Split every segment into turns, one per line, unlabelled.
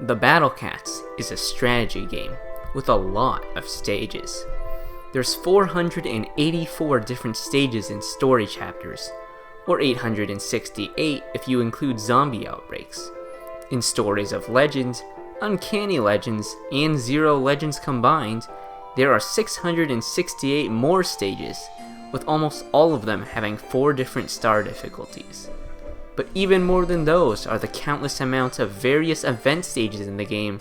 The Battle Cats is a strategy game with a lot of stages. There's 484 different stages in story chapters, or 868 if you include zombie outbreaks. In Stories of Legends, Uncanny Legends, and Zero Legends combined, there are 668 more stages, with almost all of them having 4 different star difficulties. But even more than those are the countless amounts of various event stages in the game,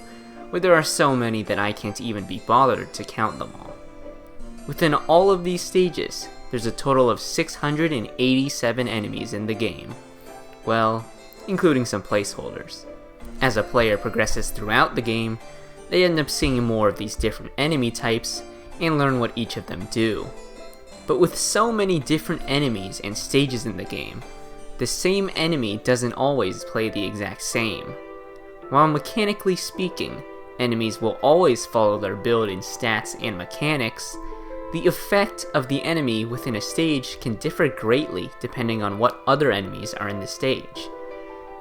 where there are so many that I can't even be bothered to count them all. Within all of these stages, there's a total of 687 enemies in the game. Well, including some placeholders. As a player progresses throughout the game, they end up seeing more of these different enemy types and learn what each of them do. But with so many different enemies and stages in the game, the same enemy doesn't always play the exact same. While mechanically speaking, enemies will always follow their build in stats and mechanics, the effect of the enemy within a stage can differ greatly depending on what other enemies are in the stage.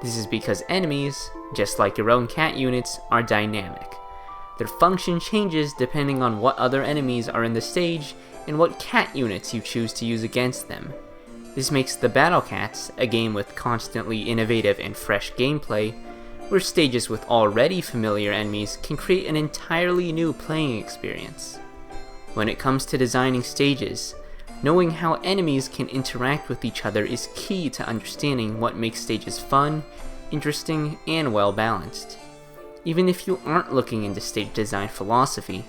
This is because enemies, just like your own cat units, are dynamic. Their function changes depending on what other enemies are in the stage and what cat units you choose to use against them. This makes the Battle Cats a game with constantly innovative and fresh gameplay, where stages with already familiar enemies can create an entirely new playing experience. When it comes to designing stages, knowing how enemies can interact with each other is key to understanding what makes stages fun, interesting, and well balanced. Even if you aren't looking into stage design philosophy,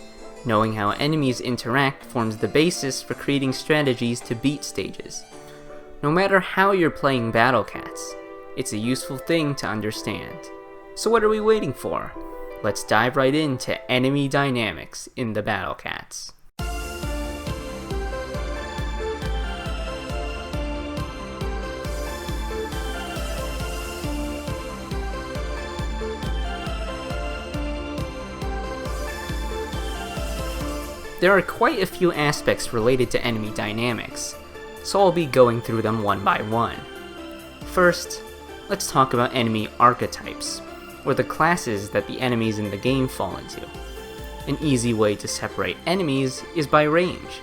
knowing how enemies interact forms the basis for creating strategies to beat stages. No matter how you're playing Battle Cats, it's a useful thing to understand. So what are we waiting for? Let's dive right into enemy dynamics in the Battle Cats. There are quite a few aspects related to enemy dynamics, so I'll be going through them one by one. First, let's talk about enemy archetypes, or the classes that the enemies in the game fall into. An easy way to separate enemies is by range.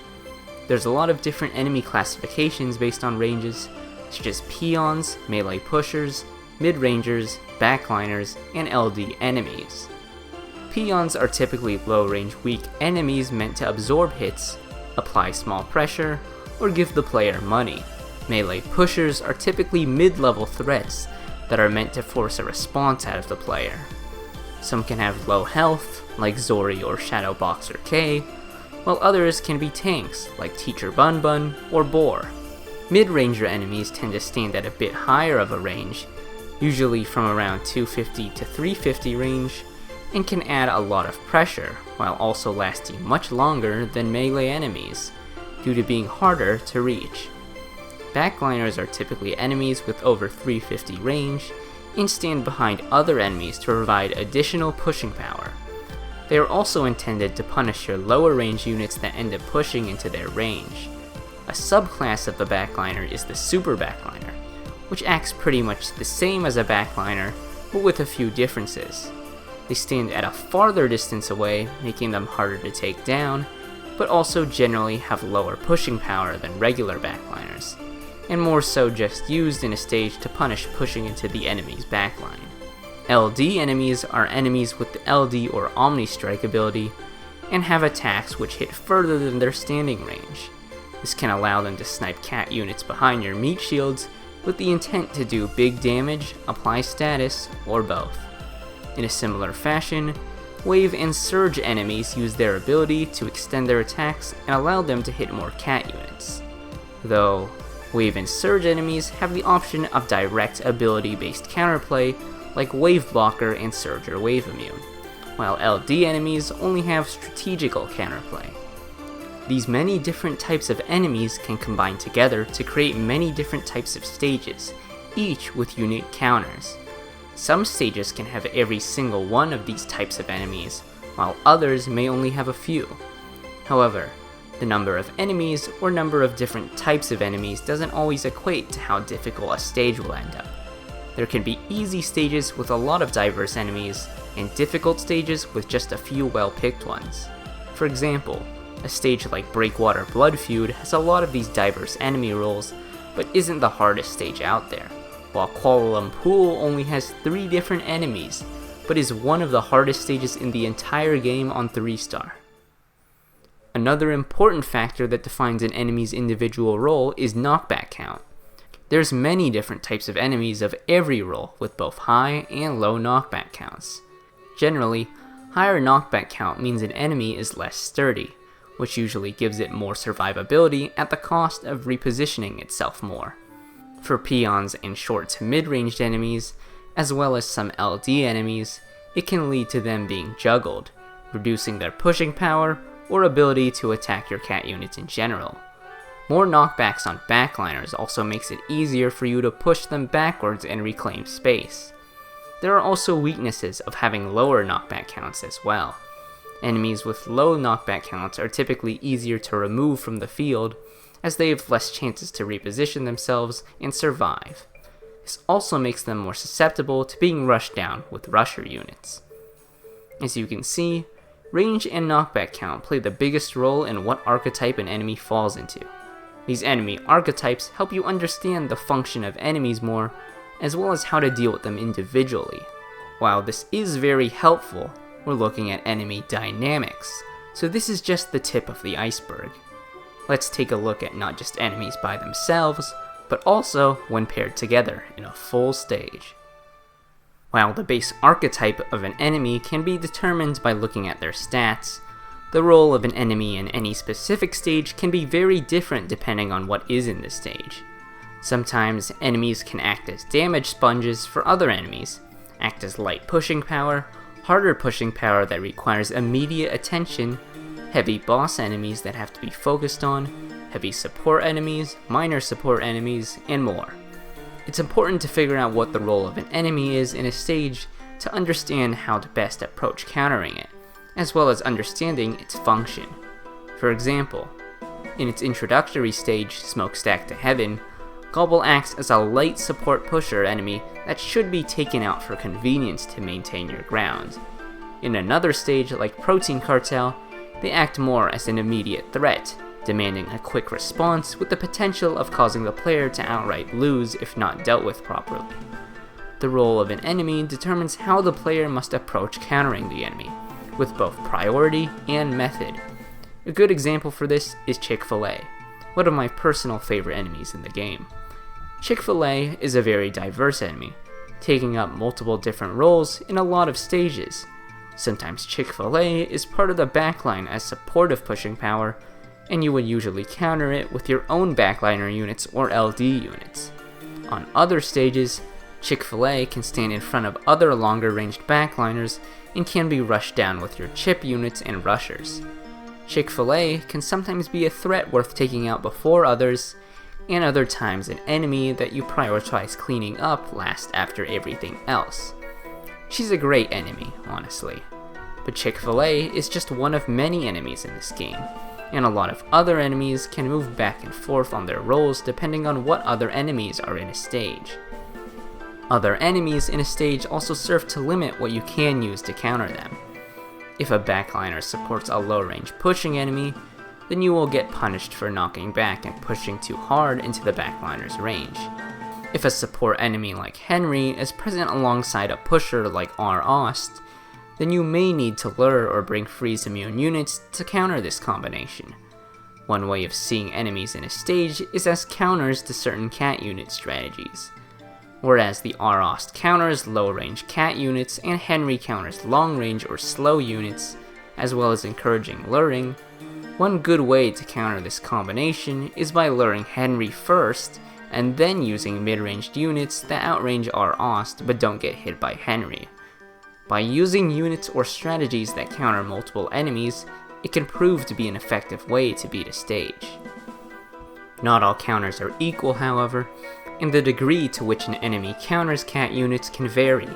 There's a lot of different enemy classifications based on ranges, such as peons, melee pushers, mid-rangers, backliners, and LD enemies. Peons are typically low-range weak enemies meant to absorb hits, apply small pressure, or give the player money. Melee pushers are typically mid-level threats that are meant to force a response out of the player. Some can have low health, like Zori or Shadow Boxer K, while others can be tanks, like Teacher Bun Bun or Boar. Mid-ranger enemies tend to stand at a bit higher of a range, usually from around 250 to 350 range, and can add a lot of pressure, while also lasting much longer than melee enemies, due to being harder to reach. Backliners are typically enemies with over 350 range, and stand behind other enemies to provide additional pushing power. They are also intended to punish your lower range units that end up pushing into their range. A subclass of the backliner is the super backliner, which acts pretty much the same as a backliner, but with a few differences. They stand at a farther distance away, making them harder to take down, but also generally have lower pushing power than regular backliners, and more so just used in a stage to punish pushing into the enemy's backline. LD enemies are enemies with the LD or Omni Strike ability, and have attacks which hit further than their standing range. This can allow them to snipe cat units behind your meat shields with the intent to do big damage, apply status, or both. In a similar fashion, Wave and Surge enemies use their ability to extend their attacks and allow them to hit more cat units. Though, Wave and Surge enemies have the option of direct ability-based counterplay like Wave Blocker and Surger Wave Immune, while LD enemies only have strategical counterplay. These many different types of enemies can combine together to create many different types of stages, each with unique counters. Some stages can have every single one of these types of enemies, while others may only have a few. However, the number of enemies or number of different types of enemies doesn't always equate to how difficult a stage will end up. There can be easy stages with a lot of diverse enemies, and difficult stages with just a few well-picked ones. For example, a stage like Breakwater Blood Feud has a lot of these diverse enemy roles, but isn't the hardest stage out there, while Kuala Lumpur only has 3 different enemies, but is one of the hardest stages in the entire game on 3-star. Another important factor that defines an enemy's individual role is knockback count. There's many different types of enemies of every role with both high and low knockback counts. Generally, higher knockback count means an enemy is less sturdy, which usually gives it more survivability at the cost of repositioning itself more. For peons and short to mid-ranged enemies, as well as some LD enemies, it can lead to them being juggled, reducing their pushing power or ability to attack your cat units in general. More knockbacks on backliners also makes it easier for you to push them backwards and reclaim space. There are also weaknesses of having lower knockback counts as well. Enemies with low knockback counts are typically easier to remove from the field, as they have less chances to reposition themselves and survive. This also makes them more susceptible to being rushed down with rusher units. As you can see, range and knockback count play the biggest role in what archetype an enemy falls into. These enemy archetypes help you understand the function of enemies more, as well as how to deal with them individually. While this is very helpful, we're looking at enemy dynamics, so this is just the tip of the iceberg. Let's take a look at not just enemies by themselves, but also when paired together in a full stage. While the base archetype of an enemy can be determined by looking at their stats, the role of an enemy in any specific stage can be very different depending on what is in the stage. Sometimes enemies can act as damage sponges for other enemies, act as light pushing power, harder pushing power that requires immediate attention, heavy boss enemies that have to be focused on, heavy support enemies, minor support enemies, and more. It's important to figure out what the role of an enemy is in a stage to understand how to best approach countering it, as well as understanding its function. For example, in its introductory stage, Smokestack to Heaven, Gobble acts as a light support pusher enemy that should be taken out for convenience to maintain your ground. In another stage like Protein Cartel, they act more as an immediate threat, demanding a quick response with the potential of causing the player to outright lose if not dealt with properly. The role of an enemy determines how the player must approach countering the enemy, with both priority and method. A good example for this is Chick-fil-A, one of my personal favorite enemies in the game. Chick-fil-A is a very diverse enemy, taking up multiple different roles in a lot of stages. Sometimes Chick-fil-A is part of the backline as supportive pushing power, and you would usually counter it with your own backliner units or LD units. On other stages, Chick-fil-A can stand in front of other longer ranged backliners and can be rushed down with your chip units and rushers. Chick-fil-A can sometimes be a threat worth taking out before others, and other times an enemy that you prioritize cleaning up last after everything else. She's a great enemy, honestly, but Chick-fil-A is just one of many enemies in this game, and a lot of other enemies can move back and forth on their roles depending on what other enemies are in a stage. Other enemies in a stage also serve to limit what you can use to counter them. If a backliner supports a low-range pushing enemy, then you will get punished for knocking back and pushing too hard into the backliner's range. If a support enemy like Henry is present alongside a pusher like R-Ost, then you may need to lure or bring freeze immune units to counter this combination. One way of seeing enemies in a stage is as counters to certain cat unit strategies. Whereas the R-Ost counters low-range cat units and Henry counters long-range or slow units, as well as encouraging luring, one good way to counter this combination is by luring Henry first, and then using mid-ranged units that outrange R-Ost but don't get hit by Henry. By using units or strategies that counter multiple enemies, it can prove to be an effective way to beat a stage. Not all counters are equal, however, and the degree to which an enemy counters cat units can vary.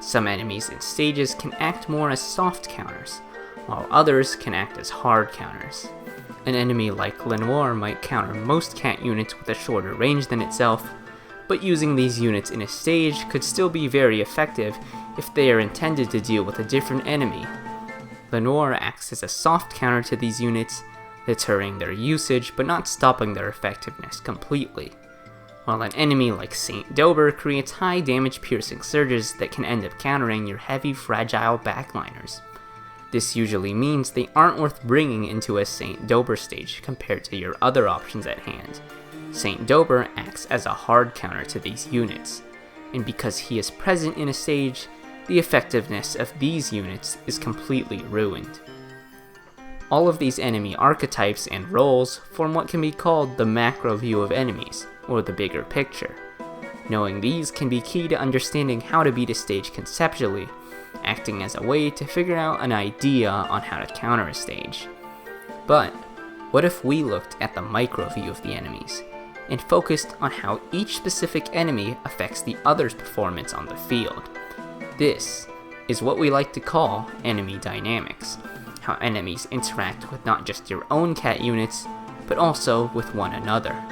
Some enemies in stages can act more as soft counters, while others can act as hard counters. An enemy like Lenoir might counter most cat units with a shorter range than itself, but using these units in a stage could still be very effective if they are intended to deal with a different enemy. Lenore acts as a soft counter to these units, deterring their usage but not stopping their effectiveness completely, while an enemy like Saint Dober creates high damage piercing surges that can end up countering your heavy fragile backliners. This usually means they aren't worth bringing into a Saint Dober stage compared to your other options at hand. Saint Dober acts as a hard counter to these units, and because he is present in a stage, the effectiveness of these units is completely ruined. All of these enemy archetypes and roles form what can be called the macro view of enemies, or the bigger picture. Knowing these can be key to understanding how to beat a stage conceptually, acting as a way to figure out an idea on how to counter a stage. But what if we looked at the micro view of the enemies, and focused on how each specific enemy affects the other's performance on the field? This is what we like to call enemy dynamics, how enemies interact with not just your own cat units, but also with one another.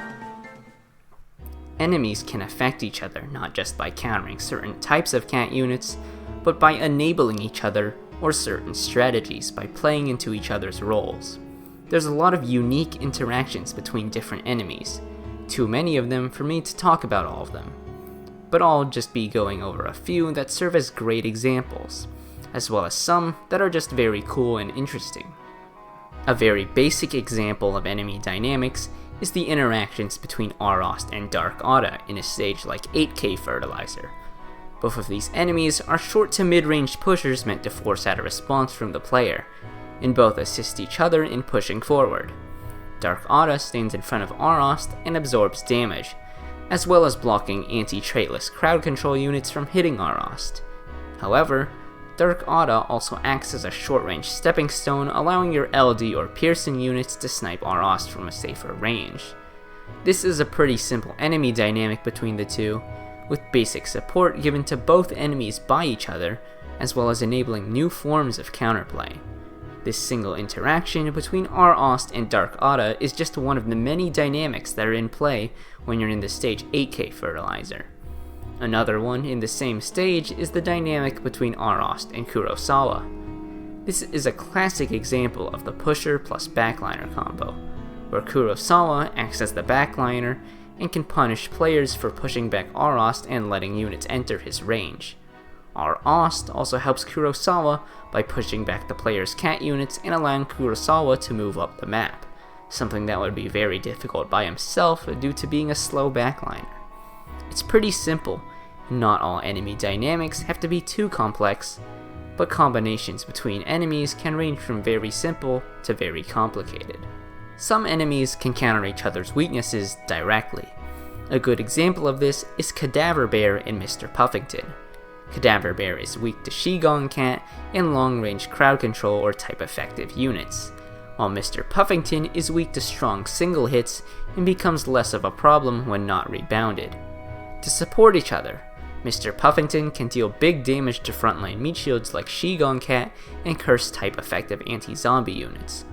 Enemies can affect each other not just by countering certain types of cat units, but by enabling each other or certain strategies by playing into each other's roles. There's a lot of unique interactions between different enemies, too many of them for me to talk about all of them, but I'll just be going over a few that serve as great examples, as well as some that are just very cool and interesting. A very basic example of enemy dynamics is the interactions between Arost and Dark Aura in a stage like 8K Fertilizer. Both of these enemies are short to mid-range pushers meant to force out a response from the player, and both assist each other in pushing forward. Dark Aura stands in front of Arost and absorbs damage, as well as blocking anti-traitless crowd control units from hitting Arost. However, Dark Aura also acts as a short-range stepping stone, allowing your LD or Pearson units to snipe Arost from a safer range. This is a pretty simple enemy dynamic between the two, with basic support given to both enemies by each other, as well as enabling new forms of counterplay. This single interaction between Arost and Dark Aura is just one of the many dynamics that are in play when you're in the stage 8K Fertilizer. Another one in the same stage is the dynamic between Arost and Kurosawa. This is a classic example of the pusher plus backliner combo, where Kurosawa acts as the backliner and can punish players for pushing back Arost and letting units enter his range. Arost also helps Kurosawa by pushing back the player's cat units and allowing Kurosawa to move up the map, something that would be very difficult by himself due to being a slow backliner. It's pretty simple, not all enemy dynamics have to be too complex, but combinations between enemies can range from very simple to very complicated. Some enemies can counter each other's weaknesses directly. A good example of this is Cadaver Bear in Mr. Puffington. Cadaver Bear is weak to Shigong Cat and long-range crowd control or type effective units, while Mr. Puffington is weak to strong single hits and becomes less of a problem when not rebounded. To support each other, Mr. Puffington can deal big damage to frontline meat shields like Shigong Cat and Curse type effective anti-zombie units,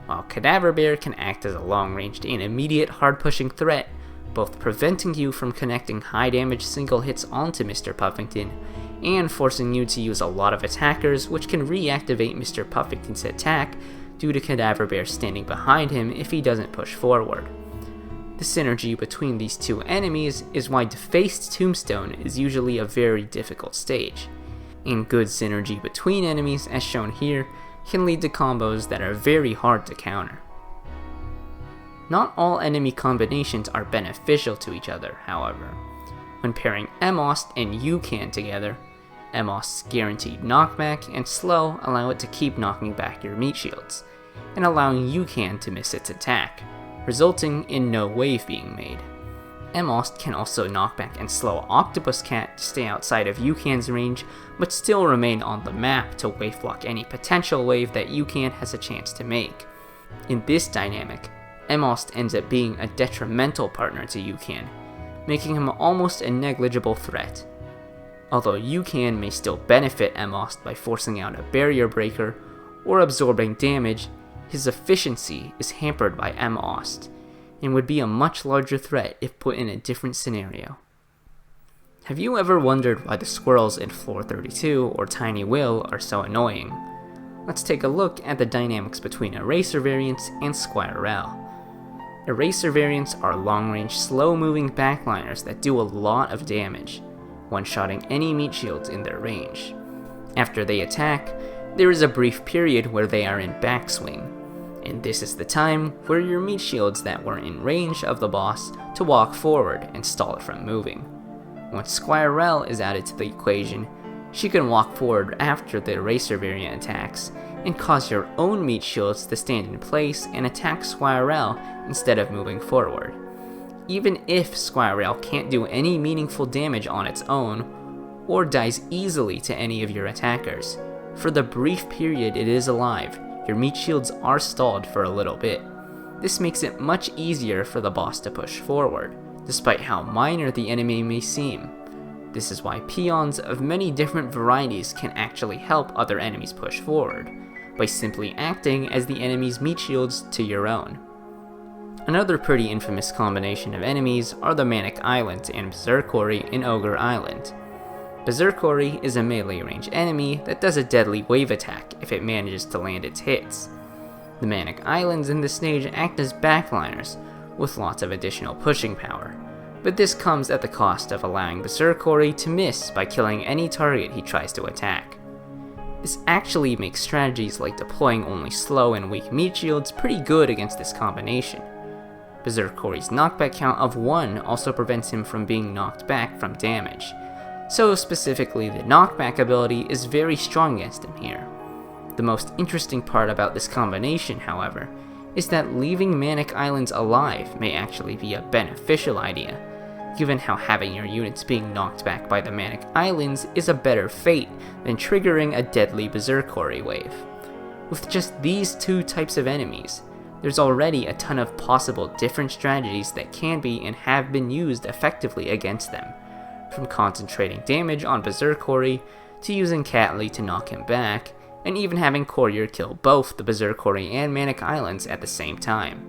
while Cadaver Bear can act as a long-ranged and immediate hard-pushing threat, both preventing you from connecting high-damage single hits onto Mr. Puffington, and forcing you to use a lot of attackers which can reactivate Mr. Puffington's attack due to Cadaver Bear standing behind him if he doesn't push forward. The synergy between these two enemies is why Defaced Tombstone is usually a very difficult stage, and good synergy between enemies, as shown here, can lead to combos that are very hard to counter. Not all enemy combinations are beneficial to each other, however. When pairing Emost and Yukan together, Emost's guaranteed knockback and slow allow it to keep knocking back your meat shields, and allowing Yukan to miss its attack, resulting in no wave being made. Emost can also knock back and slow Octopus Cat to stay outside of Yukan's range, but still remain on the map to wave block any potential wave that Yukan has a chance to make. In this dynamic, Emost ends up being a detrimental partner to Yukan, making him almost a negligible threat. Although Yukan may still benefit Emost by forcing out a barrier breaker or absorbing damage, his efficiency is hampered by Emost, and would be a much larger threat if put in a different scenario. Have you ever wondered why the squirrels in Floor 32 or Tiny Will are so annoying? Let's take a look at the dynamics between Eraser variants and Squirrel. Eraser variants are long-range, slow-moving backliners that do a lot of damage, one-shotting any meat shields in their range. After they attack, there is a brief period where they are in backswing, and this is the time for your meat shields that were in range of the boss to walk forward and stall it from moving. Once Squirrel is added to the equation, she can walk forward after the Eraser variant attacks and cause your own meat shields to stand in place and attack Squirrel instead of moving forward. Even if Squirrel can't do any meaningful damage on its own, or dies easily to any of your attackers, for the brief period it is alive, your meat shields are stalled for a little bit. This makes it much easier for the boss to push forward, despite how minor the enemy may seem. This is why peons of many different varieties can actually help other enemies push forward, by simply acting as the enemy's meat shields to your own. Another pretty infamous combination of enemies are the Manic Island and Berserkori in Ogre Island. Berserkori is a melee range enemy that does a deadly wave attack if it manages to land its hits. The Manic Islands in this stage act as backliners, with lots of additional pushing power, but this comes at the cost of allowing Berserkori to miss by killing any target he tries to attack. This actually makes strategies like deploying only slow and weak meat shields pretty good against this combination. Berserkori's knockback count of 1 also prevents him from being knocked back from damage, so specifically the knockback ability is very strong against him here. The most interesting part about this combination, however, is that leaving Manic Islands alive may actually be a beneficial idea, given how having your units being knocked back by the Manic Islands is a better fate than triggering a deadly Berserkori wave. With just these two types of enemies, there's already a ton of possible different strategies that can be and have been used effectively against them, from concentrating damage on Berserkori to using Catley to knock him back, and even having Courier kill both the Berserkori and Manic Islands at the same time.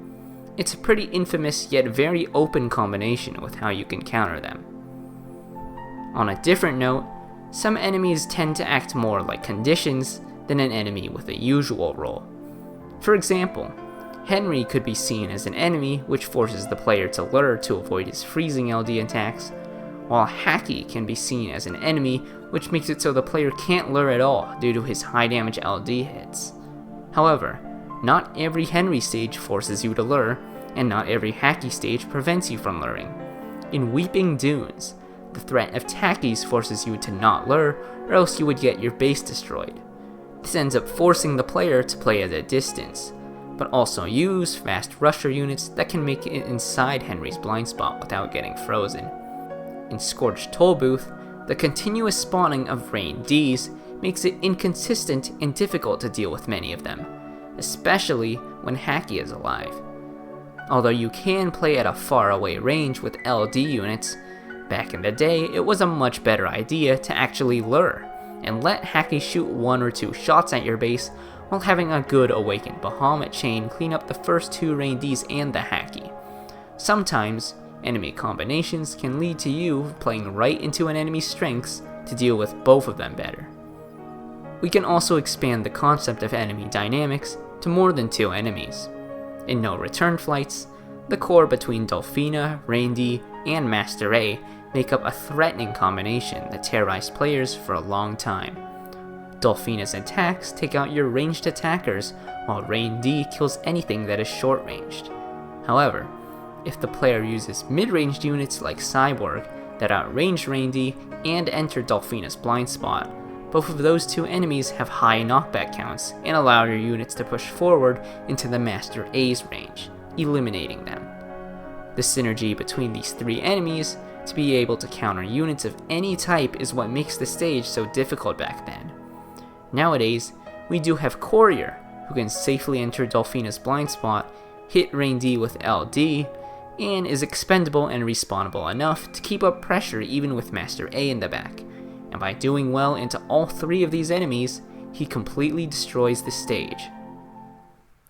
It's a pretty infamous yet very open combination with how you can counter them. On a different note, some enemies tend to act more like conditions than an enemy with a usual role. For example, Henry could be seen as an enemy which forces the player to lure to avoid his freezing LD attacks, while Hacky can be seen as an enemy which makes it so the player can't lure at all due to his high damage LD hits. However, not every Henry stage forces you to lure, and not every Hacky stage prevents you from luring. In Weeping Dunes, the threat of Tackies forces you to not lure, or else you would get your base destroyed. This ends up forcing the player to play at a distance, but also use fast rusher units that can make it inside Henry's blind spot without getting frozen. In Scorched Tollbooth, the continuous spawning of Rain Ds makes it inconsistent and difficult to deal with many of them, especially when Hacky is alive. Although you can play at a faraway range with LD units, back in the day it was a much better idea to actually lure, and let Hacky shoot 1 or 2 shots at your base while having a good Awakened Bahamut chain clean up the first 2 Rain Ds and the Hacky. Sometimes, enemy combinations can lead to you playing right into an enemy's strengths to deal with both of them better. We can also expand the concept of enemy dynamics to more than 2 enemies. In No Return Flights, the core between Dolphina, Randy, and Master A make up a threatening combination that terrorized players for a long time. Dolphina's attacks take out your ranged attackers, while Rain D kills anything that is short-ranged. However, if the player uses mid-ranged units like Cyborg that outrange Rain D and enter Dolphina's blind spot, both of those 2 enemies have high knockback counts and allow your units to push forward into the Master A's range, eliminating them. The synergy between these 3 enemies to be able to counter units of any type is what makes the stage so difficult back then. Nowadays, we do have Courier, who can safely enter Dolphina's blind spot, hit Rain D with LD, and is expendable and respawnable enough to keep up pressure even with Master A in the back, and by doing well into all 3 of these enemies, he completely destroys the stage.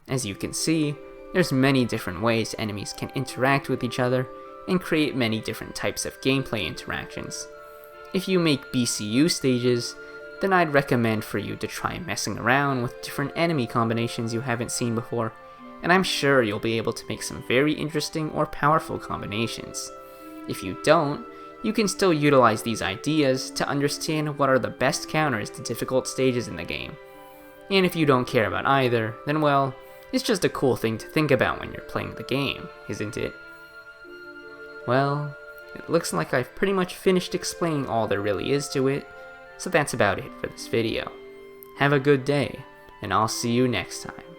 As you can see, there's many different ways enemies can interact with each other and create many different types of gameplay interactions. If you make BCU stages, then I'd recommend for you to try messing around with different enemy combinations you haven't seen before, and I'm sure you'll be able to make some very interesting or powerful combinations. If you don't, you can still utilize these ideas to understand what are the best counters to difficult stages in the game. And if you don't care about either, then well, it's just a cool thing to think about when you're playing the game, isn't it? Well, it looks like I've pretty much finished explaining all there really is to it, so that's about it for this video. Have a good day, and I'll see you next time.